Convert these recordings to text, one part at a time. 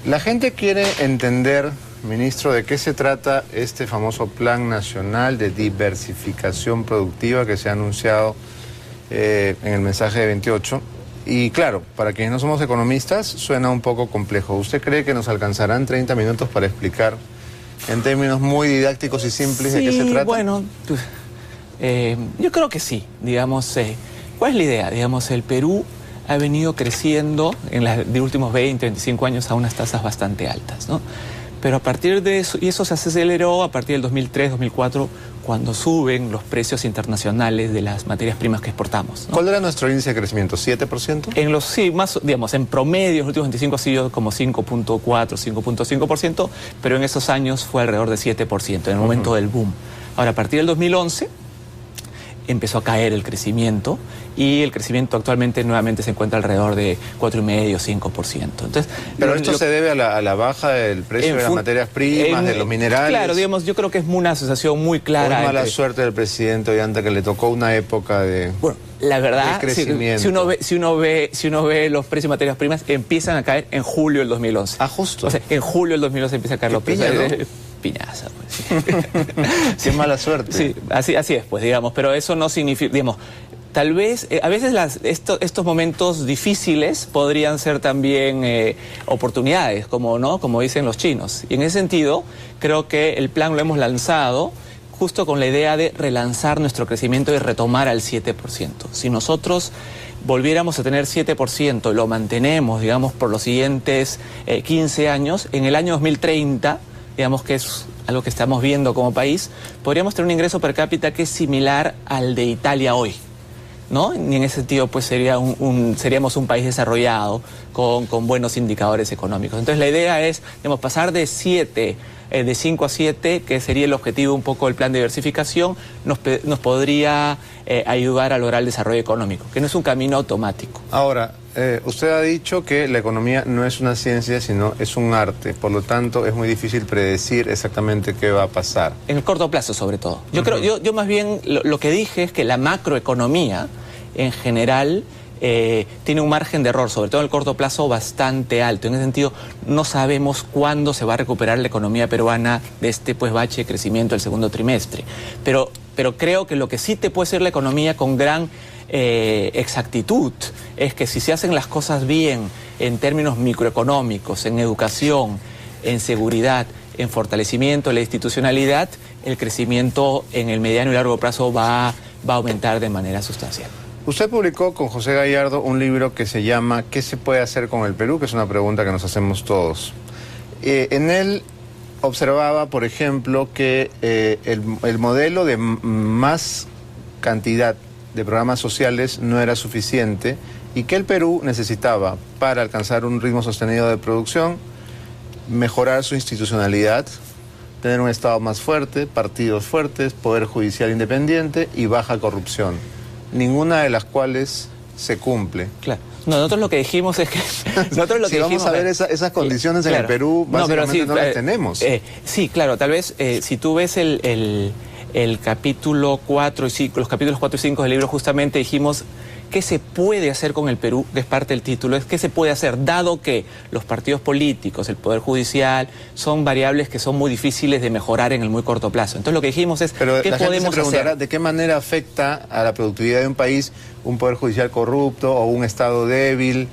La gente quiere entender, ministro, de qué se trata este famoso Plan Nacional de Diversificación Productiva que se ha anunciado en el mensaje de 28. Y claro, para quienes no somos economistas, suena un poco complejo. ¿Usted cree que nos alcanzarán 30 minutos para explicar en términos muy didácticos y simples de qué se trata? Bueno, yo creo que sí. Digamos, ¿cuál es la idea? Digamos, el Perú ha venido creciendo en los últimos 20, 25 años a unas tasas bastante altas, ¿no? Pero a partir de eso, y eso se aceleró a partir del 2003, 2004, cuando suben los precios internacionales de las materias primas que exportamos, ¿no? ¿Cuál era nuestro índice de crecimiento? ¿7%? En los, sí, más, digamos, en promedio, en los últimos 25 ha sido como 5.4, 5.5%, pero en esos años fue alrededor de 7%, en el momento del boom. Ahora, a partir del 2011, empezó a caer el crecimiento y el crecimiento actualmente nuevamente se encuentra alrededor de 4,5, 5%. Entonces, pero esto se debe a la baja del precio de las materias primas, de los minerales. Claro, digamos, yo creo que es una asociación muy clara. Es mala suerte del presidente Ollanta que le tocó una época de, bueno, la verdad, de crecimiento. Si uno ve los precios de materias primas, empiezan a caer en julio del 2011. Ah, justo. O sea, en julio del 2011 empiezan a caer los precios. ¿No? Piñaza, pues. Sí, es mala suerte. Sí, así es, pues, digamos, pero eso no significa, digamos, tal vez, a veces estos momentos difíciles podrían ser también oportunidades, como dicen los chinos. Y en ese sentido, creo que el plan lo hemos lanzado justo con la idea de relanzar nuestro crecimiento y retomar al 7%. Si nosotros volviéramos a tener 7% y lo mantenemos, digamos, por los siguientes 15 años, en el año 2030, digamos que es algo que estamos viendo como país, podríamos tener un ingreso per cápita que es similar al de Italia hoy, ¿no? Y en ese sentido, pues seríamos un país desarrollado con buenos indicadores económicos. Entonces la idea es, digamos, pasar de 5 a 7, que sería el objetivo un poco del plan de diversificación, nos podría ayudar a lograr el desarrollo económico, que no es un camino automático. Ahora, usted ha dicho que la economía no es una ciencia, sino es un arte. Por lo tanto, es muy difícil predecir exactamente qué va a pasar. En el corto plazo, sobre todo. Yo más bien lo que dije es que la macroeconomía, en general, tiene un margen de error, sobre todo en el corto plazo, bastante alto. En ese sentido, no sabemos cuándo se va a recuperar la economía peruana de este bache de crecimiento del segundo trimestre. Pero creo que lo que sí te puede ser la economía con gran exactitud es que si se hacen las cosas bien en términos microeconómicos, en educación, en seguridad, en fortalecimiento de la institucionalidad, el crecimiento en el mediano y largo plazo va a aumentar de manera sustancial. Usted publicó con José Gallardo un libro que se llama ¿Qué se puede hacer con el Perú?, que es una pregunta que nos hacemos todos. En él observaba, por ejemplo, que el modelo de más cantidad de programas sociales no era suficiente y que el Perú necesitaba, para alcanzar un ritmo sostenido de producción, mejorar su institucionalidad, tener un Estado más fuerte, partidos fuertes, poder judicial independiente y baja corrupción, ninguna de las cuales se cumple. Claro. No, nosotros lo que dijimos es que... Nosotros lo si que vamos a ver esas condiciones en el Perú, básicamente no las tenemos. Sí, claro, tal vez si tú ves el capítulo 4 y 5, los capítulos 4 y 5 del libro, justamente dijimos qué se puede hacer con el Perú, que es parte del título, es qué se puede hacer, dado que los partidos políticos, el Poder Judicial, son variables que son muy difíciles de mejorar en el muy corto plazo. Entonces lo que dijimos es, pero ¿qué podemos hacer? ¿De qué manera afecta a la productividad de un país un Poder Judicial corrupto o un Estado débil?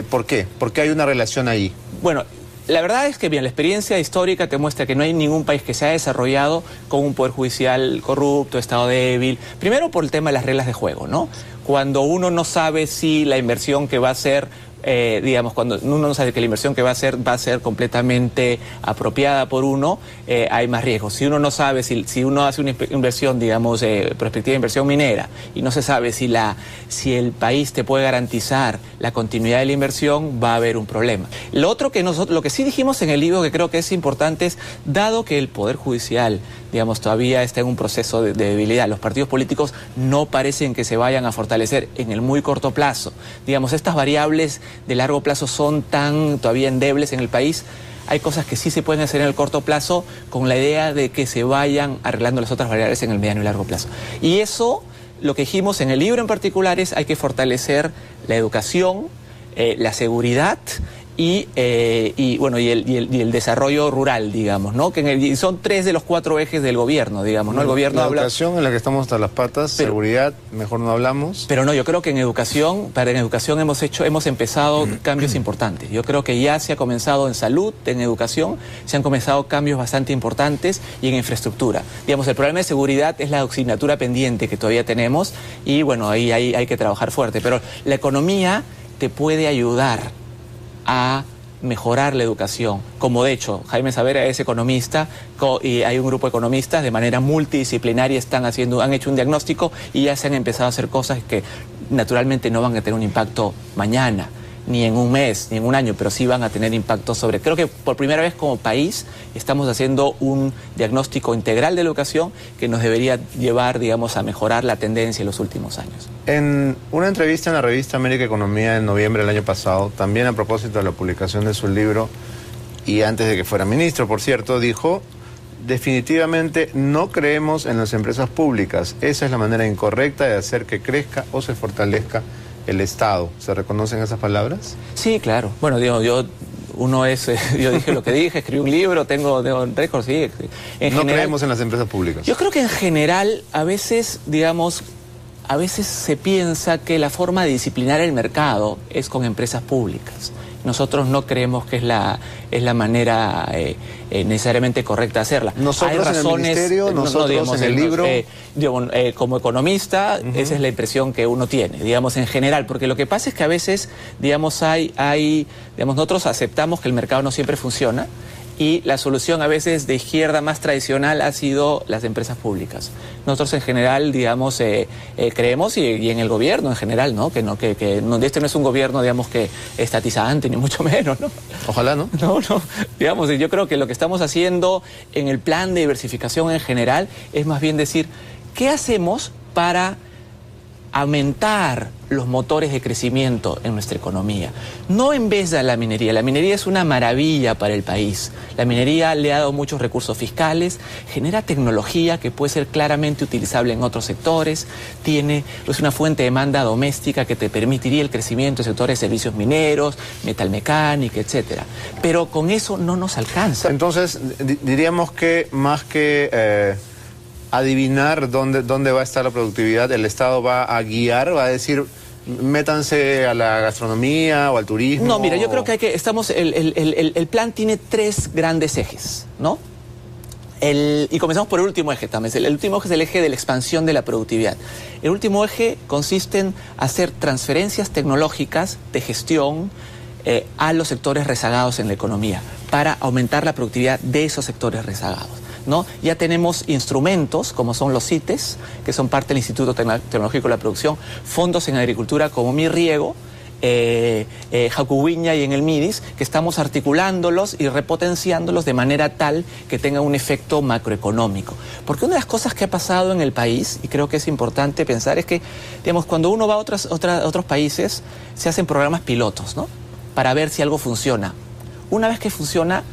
¿Por qué? ¿Por qué hay una relación ahí? Bueno, la verdad es que bien, la experiencia histórica te muestra que no hay ningún país que se ha desarrollado con un Poder Judicial corrupto, Estado débil. Primero por el tema de las reglas de juego, ¿no? Cuando uno no sabe si la inversión que va a hacer, digamos, cuando uno no sabe que la inversión que va a ser completamente apropiada por uno, hay más riesgos. Si uno no sabe, si uno hace una inversión, digamos, perspectiva de inversión minera, y no se sabe si el país te puede garantizar la continuidad de la inversión, va a haber un problema. Lo otro que lo que sí dijimos en el libro, que creo que es importante, es, dado que el Poder Judicial, digamos, todavía está en un proceso de debilidad, los partidos políticos no parecen que se vayan a fortalecer en el muy corto plazo. Digamos, estas variables de largo plazo son tan todavía endebles en el país. Hay cosas que sí se pueden hacer en el corto plazo con la idea de que se vayan arreglando las otras variables en el mediano y largo plazo. Y eso, lo que dijimos en el libro en particular, es hay que fortalecer la educación, la seguridad y el desarrollo rural, digamos, ¿no? Y son 3 de los 4 ejes del gobierno, digamos, ¿no? El gobierno habla... educación, en la que estamos hasta las patas, seguridad, mejor no hablamos. Pero no, yo creo que en educación hemos empezado cambios importantes. Yo creo que ya se ha comenzado en salud, en educación, se han comenzado cambios bastante importantes y en infraestructura. Digamos, el problema de seguridad es la asignatura pendiente que todavía tenemos y bueno, ahí hay que trabajar fuerte. Pero la economía te puede ayudar a mejorar la educación, como de hecho Jaime Savera es economista y hay un grupo de economistas de manera multidisciplinaria han hecho un diagnóstico y ya se han empezado a hacer cosas que naturalmente no van a tener un impacto mañana, ni en un mes, ni en un año, pero sí van a tener impacto creo que por primera vez como país estamos haciendo un diagnóstico integral de la educación que nos debería llevar, digamos, a mejorar la tendencia en los últimos años. En una entrevista en la revista América Economía en noviembre del año pasado, también a propósito de la publicación de su libro, y antes de que fuera ministro, por cierto, dijo: definitivamente no creemos en las empresas públicas. Esa es la manera incorrecta de hacer que crezca o se fortalezca el Estado. ¿Se reconocen esas palabras? Sí, claro. Bueno, yo dije lo que dije, escribí un libro, tengo récords, sí. No creemos en las empresas públicas. Yo creo que en general, a veces se piensa que la forma de disciplinar el mercado es con empresas públicas. Nosotros no creemos que es la manera necesariamente correcta de hacerla. Nosotros en el ministerio, nosotros en el libro... como economista, esa es la impresión que uno tiene, digamos, en general. Porque lo que pasa es que a veces, digamos, nosotros aceptamos que el mercado no siempre funciona y la solución a veces de izquierda más tradicional ha sido las empresas públicas. Nosotros en general, digamos, creemos y en el gobierno en general, ¿no? Que este no es un gobierno, digamos, que estatizante, ni mucho menos, ¿no? Ojalá, ¿no? No, digamos, yo creo que lo que estamos haciendo en el plan de diversificación en general es más bien decir, ¿qué hacemos para aumentar los motores de crecimiento en nuestra economía? No en vez de la minería. La minería es una maravilla para el país. La minería le ha dado muchos recursos fiscales, genera tecnología que puede ser claramente utilizable en otros sectores, es una fuente de demanda doméstica que te permitiría el crecimiento de sectores de servicios mineros, metalmecánica, etcétera. Pero con eso no nos alcanza. Entonces, diríamos que más que... adivinar dónde va a estar la productividad, el Estado va a guiar, va a decir, métanse a la gastronomía o al turismo. No, mira, yo creo que el plan tiene 3 grandes ejes, ¿no? Y comenzamos por el último eje también. El último eje es el eje de la expansión de la productividad. El último eje consiste en hacer transferencias tecnológicas de gestión a los sectores rezagados en la economía para aumentar la productividad de esos sectores rezagados, ¿no? Ya tenemos instrumentos como son los CITES, que son parte del Instituto Tecnológico de la Producción, fondos en agricultura como Mi Riego, Jacubiña y en el MIDIS, que estamos articulándolos y repotenciándolos de manera tal que tengan un efecto macroeconómico. Porque una de las cosas que ha pasado en el país, y creo que es importante pensar, es que, digamos, cuando uno va a otros países, se hacen programas pilotos, ¿no? Para ver si algo funciona. Una vez que funciona,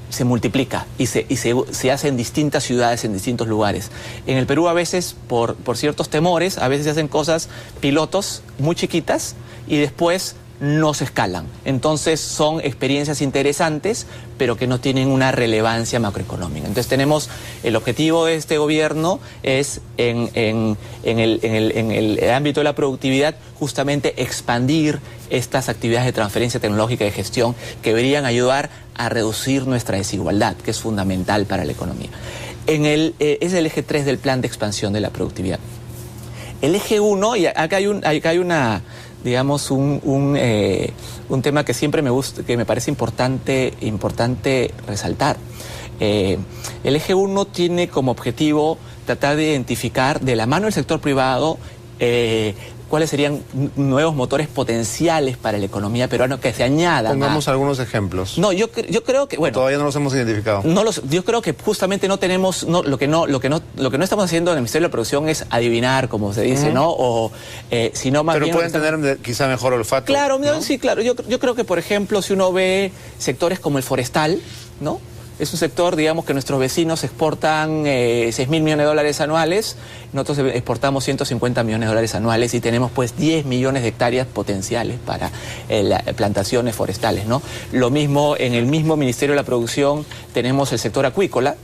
se multiplica y se hace en distintas ciudades, en distintos lugares. En el Perú a veces, por ciertos temores, a veces se hacen cosas pilotos muy chiquitas y después no se escalan. Entonces son experiencias interesantes, pero que no tienen una relevancia macroeconómica. Entonces tenemos, el objetivo de este gobierno es en el ámbito de la productividad justamente expandir estas actividades de transferencia tecnológica y de gestión que deberían ayudar a reducir nuestra desigualdad, que es fundamental para la economía. Es el eje 3 del plan de expansión de la productividad. El eje 1, y acá hay una, digamos, un tema que siempre me gusta, que me parece importante resaltar. El eje 1 tiene como objetivo tratar de identificar de la mano del sector privado cuáles serían nuevos motores potenciales para la economía peruana que se añadan. Pongamos algunos ejemplos. No, yo creo que, bueno, todavía no los hemos identificado. Yo creo que justamente no tenemos, lo que no estamos haciendo en el Ministerio de la Producción es adivinar, como se dice, ¿no? O sino más pero bien pueden tener quizá mejor olfato. Claro, ¿no? Sí, claro. Yo creo que, por ejemplo, si uno ve sectores como el forestal, ¿no? Es un sector, digamos, que nuestros vecinos exportan 6.000 millones de dólares anuales, nosotros exportamos 150 millones de dólares anuales y tenemos pues 10 millones de hectáreas potenciales para plantaciones forestales, ¿no? Lo mismo, en el mismo Ministerio de la Producción tenemos el sector acuícola,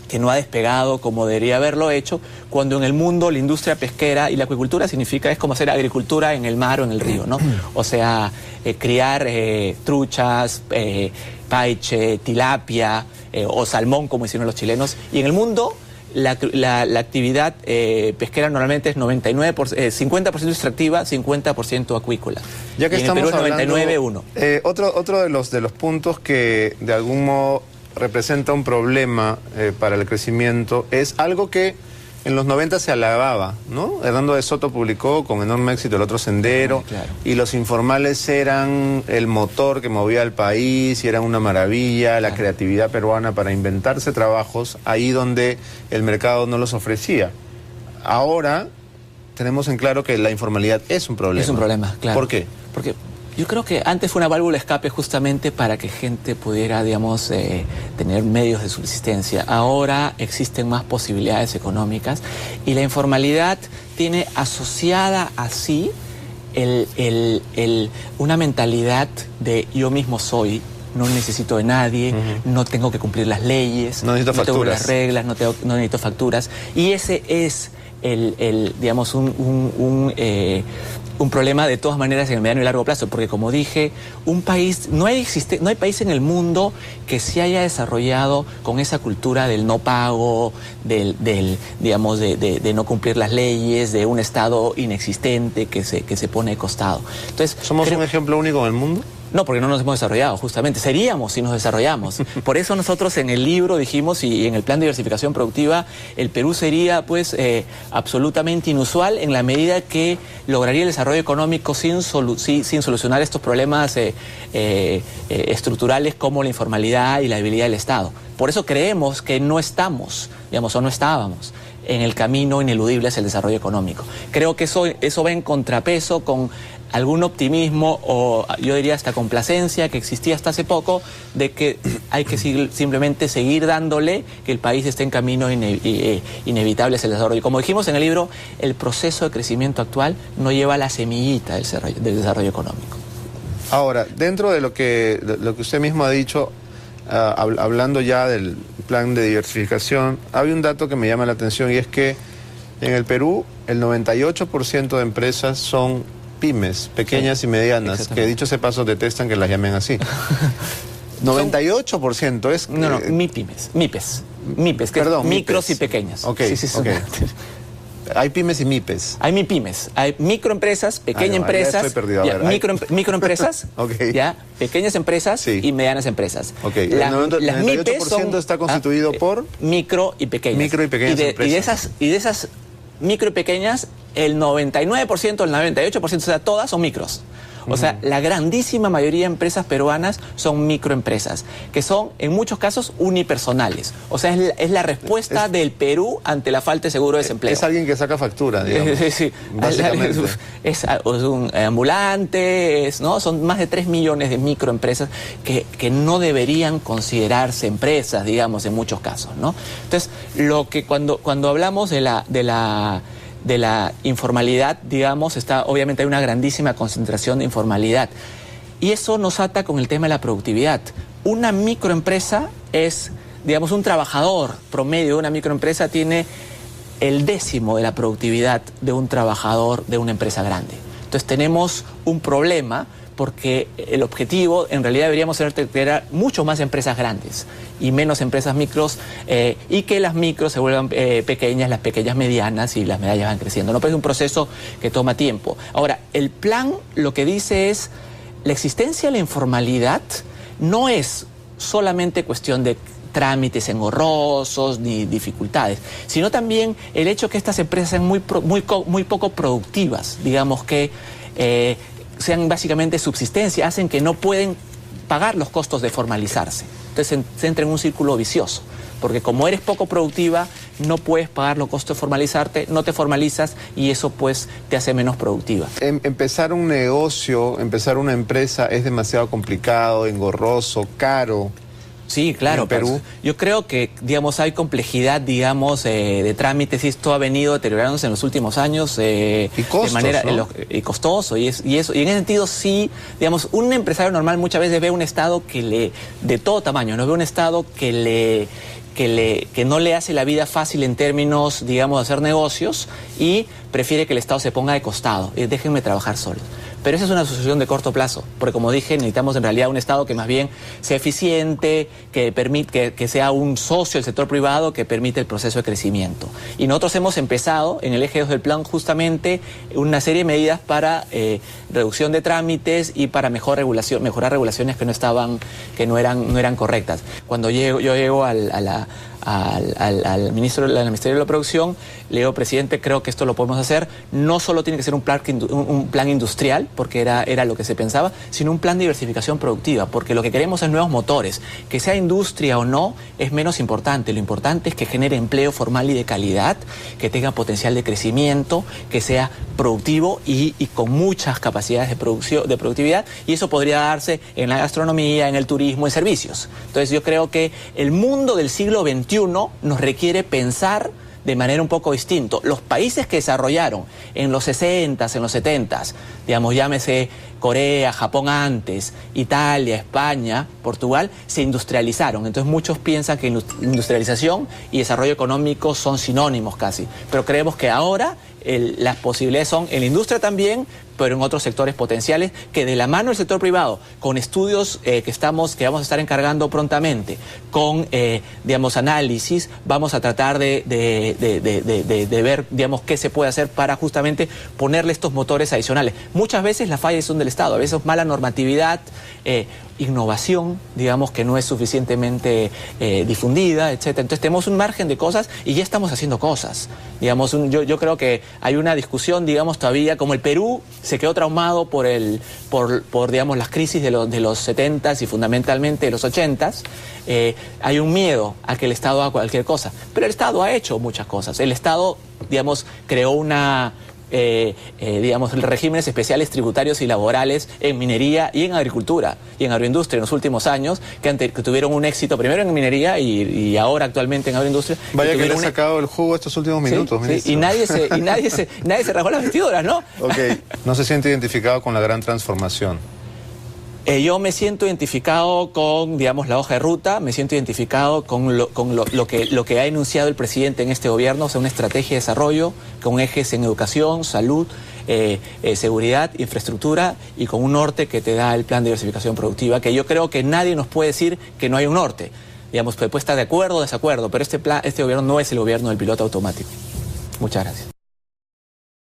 que no ha despegado como debería haberlo hecho, cuando en el mundo la industria pesquera y la acuicultura es como hacer agricultura en el mar o en el río, ¿no? O sea, criar truchas, paiche, tilapia o salmón, como hicieron los chilenos. Y en el mundo la actividad pesquera normalmente es 50% extractiva, 50% acuícola. Ya que y en estamos el Perú es hablando, 99-1. Otro de los puntos que de algún modo representa un problema para el crecimiento es algo que en los 90 se alababa, ¿no? Hernando de Soto publicó con enorme éxito El Otro Sendero, claro. Y los informales eran el motor que movía al país y eran una maravilla, la creatividad peruana para inventarse trabajos ahí donde el mercado no los ofrecía. Ahora tenemos en claro que la informalidad es un problema. Es un problema, claro. ¿Por qué? Porque yo creo que antes fue una válvula de escape justamente para que gente pudiera, digamos, tener medios de subsistencia. Ahora existen más posibilidades económicas y la informalidad tiene asociada así una mentalidad de yo mismo soy, no necesito de nadie, no tengo que cumplir las leyes, no necesito tengo facturas. las reglas, no necesito facturas. Y ese es digamos, un problema de todas maneras en el mediano y largo plazo, porque como dije, no hay país en el mundo que se haya desarrollado con esa cultura del no pago, digamos, de no cumplir las leyes, de un Estado inexistente que se pone de costado. Entonces, ¿somos un ejemplo único en el mundo? No, porque no nos hemos desarrollado, justamente. Seríamos si nos desarrollamos. Por eso nosotros en el libro dijimos, y en el plan de diversificación productiva, el Perú sería pues absolutamente inusual en la medida que lograría el desarrollo económico sin solucionar estos problemas estructurales como la informalidad y la debilidad del Estado. Por eso creemos que no estamos, digamos, o no estábamos en el camino ineludible hacia el desarrollo económico. Creo que eso va en contrapeso con algún optimismo o yo diría hasta complacencia que existía hasta hace poco de que hay que simplemente seguir dándole, que el país esté en camino inevitable hacia el desarrollo. Como dijimos en el libro, el proceso de crecimiento actual no lleva la semillita del desarrollo económico. Ahora, dentro de lo que usted mismo ha dicho, hablando ya del plan de diversificación, hay un dato que me llama la atención y es que en el Perú el 98% de empresas son pymes, pequeñas y medianas, que dicho ese paso detestan que las llamen así. 98% es... No, MIPES, que perdón, es micros MIPES. y pequeñas. Ok, okay. Hay pymes y MIPES. Hay MIPYMES, hay microempresas, pequeñas empresas, ya estoy perdido. Ya, microempresas, Okay. ya, pequeñas empresas y medianas empresas. Okay. Las el MIPES 98% está constituido por micro y pequeñas. Micro y pequeñas empresas. Y de esas micro y pequeñas, el 99%, el 98%, o sea, todas son micros. O sea, la grandísima mayoría de empresas peruanas son microempresas, que son en muchos casos unipersonales. O sea, es la respuesta del Perú ante la falta de seguro de desempleo. Es alguien que saca factura, digamos. Sí. Básicamente. Es un ambulante, ¿no? Son más de 3 millones de microempresas que no deberían considerarse empresas, digamos, en muchos casos, ¿no? Entonces, cuando hablamos de la informalidad, digamos, obviamente hay una grandísima concentración de informalidad. Y eso nos ata con el tema de la productividad. Una microempresa es, digamos, un trabajador promedio de una microempresa tiene el 10º de la productividad de un trabajador de una empresa grande. Entonces tenemos un problema porque el objetivo en realidad deberíamos tener mucho más empresas grandes y menos empresas micros y que las micros se vuelvan pequeñas, las pequeñas medianas y las medianas van creciendo. No, pero es un proceso que toma tiempo. Ahora, el plan lo que dice es la existencia de la informalidad no es solamente cuestión de trámites engorrosos ni dificultades, sino también el hecho que estas empresas sean muy poco productivas, digamos que sean básicamente subsistencia, hacen que no pueden pagar los costos de formalizarse. Entonces se entra en un círculo vicioso, porque como eres poco productiva, no puedes pagar los costos de formalizarte, no te formalizas y eso pues te hace menos productiva. Empezar un negocio, empezar una empresa es demasiado complicado, engorroso, caro. Sí, claro, en Perú. Yo creo que, digamos, hay complejidad, digamos, de trámites, y esto ha venido deteriorándose en los últimos años y costos, de manera ¿no? y costoso, y eso, y en ese sentido sí, digamos, un empresario normal muchas veces ve un Estado de todo tamaño, no ve un Estado que no le hace la vida fácil en términos, digamos, de hacer negocios, y prefiere que el Estado se ponga de costado, y déjenme trabajar solo. Pero esa es una solución de corto plazo, porque como dije, necesitamos en realidad un Estado que más bien sea eficiente, que sea un socio del sector privado que permite el proceso de crecimiento. Y nosotros hemos empezado en el eje 2 del plan justamente una serie de medidas para reducción de trámites y para mejorar regulaciones que no eran correctas. Cuando yo llego al Ministerio de la Producción, le digo, presidente, creo que esto lo podemos hacer. No solo tiene que ser un plan industrial, porque era lo que se pensaba, sino un plan de diversificación productiva, porque lo que queremos es nuevos motores. Que sea industria o no es menos importante. Lo importante es que genere empleo formal y de calidad, que tenga potencial de crecimiento, que sea productivo y con muchas capacidades de productividad, y eso podría darse en la gastronomía, en el turismo, en servicios. Entonces yo creo que el mundo del siglo XXI nos requiere pensar de manera un poco distinta. Los países que desarrollaron en los 60s, en los 70s, digamos, llámese Corea, Japón antes, Italia, España, Portugal, se industrializaron. Entonces muchos piensan que industrialización y desarrollo económico son sinónimos casi. Pero creemos que ahora las posibilidades son en la industria también, pero en otros sectores potenciales, que de la mano del sector privado, con estudios que vamos a estar encargando prontamente, con, digamos, análisis, vamos a tratar de ver, digamos, qué se puede hacer para justamente ponerle estos motores adicionales. Muchas veces las fallas son del Estado, a veces mala normatividad, innovación, digamos, que no es suficientemente difundida, etcétera. Entonces tenemos un margen de cosas y ya estamos haciendo cosas. Digamos, yo creo que hay una discusión, digamos, todavía, como el Perú se quedó traumado por digamos, las crisis de los 70s y fundamentalmente de los 80s, hay un miedo a que el Estado haga cualquier cosa. Pero el Estado ha hecho muchas cosas. El Estado, digamos, creó digamos, regímenes especiales tributarios y laborales en minería y en agricultura y en agroindustria en los últimos años, que tuvieron un éxito primero en minería y ahora actualmente en agroindustria. Vaya que le ha sacado el jugo estos últimos minutos, sí, sí, y nadie se rasgó las vestiduras, ¿no? Ok, no se siente identificado con la gran transformación. Yo me siento identificado con, digamos, la hoja de ruta, me siento identificado con lo que ha enunciado el presidente en este gobierno, o sea, una estrategia de desarrollo con ejes en educación, salud, seguridad, infraestructura, y con un norte que te da el plan de diversificación productiva, que yo creo que nadie nos puede decir que no hay un norte. Digamos, puede estar de acuerdo o desacuerdo, pero este gobierno no es el gobierno del piloto automático. Muchas gracias.